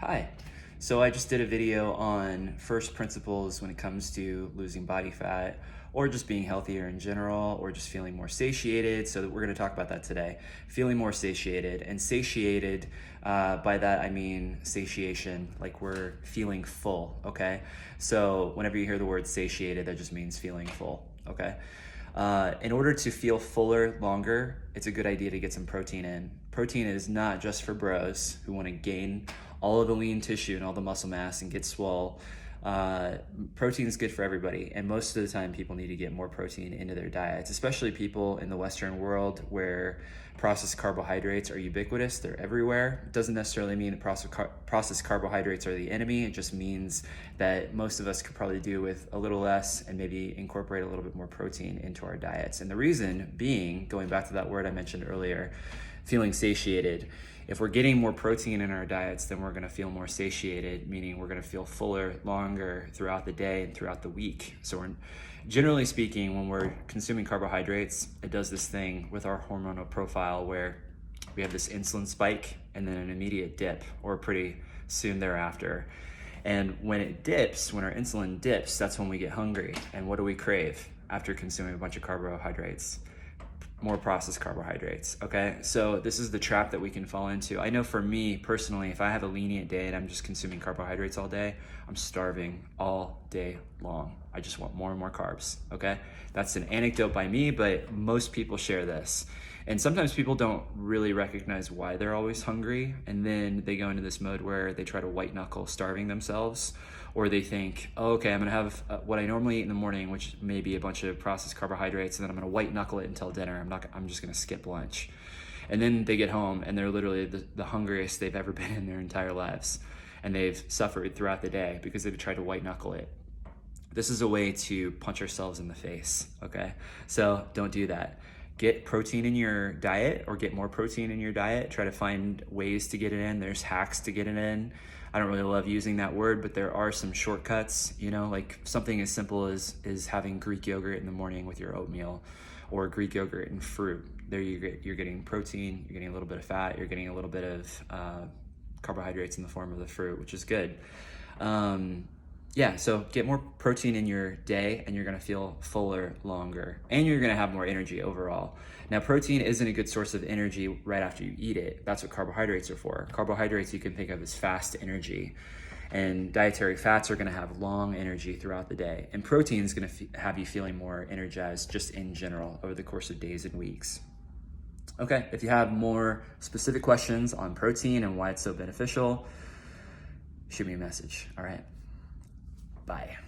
Hi. So I just did a video on first principles when it comes to losing body fat or just being healthier in general or just feeling more satiated. So we're going to talk about that today. Feeling more satiated, and satiated, by that I mean satiation, like we're feeling full, okay? So whenever you hear the word satiated, that just means feeling full, okay? In order to feel fuller longer, it's a good idea to get some protein in. Protein is not just for bros who want to gain all of the lean tissue and all the muscle mass and get swole. Protein is good for everybody, and most of the time people need to get more protein into their diets, especially people in the Western world where processed carbohydrates are ubiquitous. They're everywhere. It doesn't necessarily mean that processed carbohydrates are the enemy. It just means that most of us could probably do with a little less and maybe incorporate a little bit more protein into our diets. And the reason being, going back to that word I mentioned earlier, feeling satiated. If we're getting more protein in our diets, then we're going to feel more satiated, meaning we're going to feel fuller longer throughout the day and throughout the week. So we're, generally speaking, when we're consuming carbohydrates, it does this thing with our hormonal profile where we have this insulin spike and then an immediate dip, or pretty soon thereafter. And when it dips, when our insulin dips, that's when we get hungry. And what do we crave after consuming a bunch of carbohydrates? More processed carbohydrates, okay? So this is the trap that we can fall into. I know for me personally, if I have a lenient day and I'm just consuming carbohydrates all day, I'm starving all day long. I just want more and more carbs, okay? That's an anecdote by me, but most people share this. And sometimes people don't really recognize why they're always hungry, and then they go into this mode where they try to white knuckle starving themselves, or they think, oh, okay, I'm gonna have what I normally eat in the morning, which may be a bunch of processed carbohydrates, and then I'm gonna white knuckle it until dinner. I'm just gonna skip lunch. And then they get home and they're literally the hungriest they've ever been in their entire lives. And they've suffered throughout the day because they've tried to white knuckle it. This is a way to punch ourselves in the face, okay? So don't do that. Get protein in your diet, or get more protein in your diet. Try to find ways to get it in. There's hacks to get it in. I don't really love using that word, but there are some shortcuts, like something as simple as having Greek yogurt in the morning with your oatmeal, or Greek yogurt and fruit. There you're getting protein, you're getting a little bit of fat, you're getting a little bit of carbohydrates in the form of the fruit, which is good. So get more protein in your day and you're gonna feel fuller longer, and you're gonna have more energy overall. Now, protein isn't a good source of energy right after you eat it. That's what carbohydrates are for. Carbohydrates you can think of as fast energy, and dietary fats are gonna have long energy throughout the day. And protein is gonna have you feeling more energized just in general over the course of days and weeks. Okay, if you have more specific questions on protein and why it's so beneficial, shoot me a message, all right? Bye.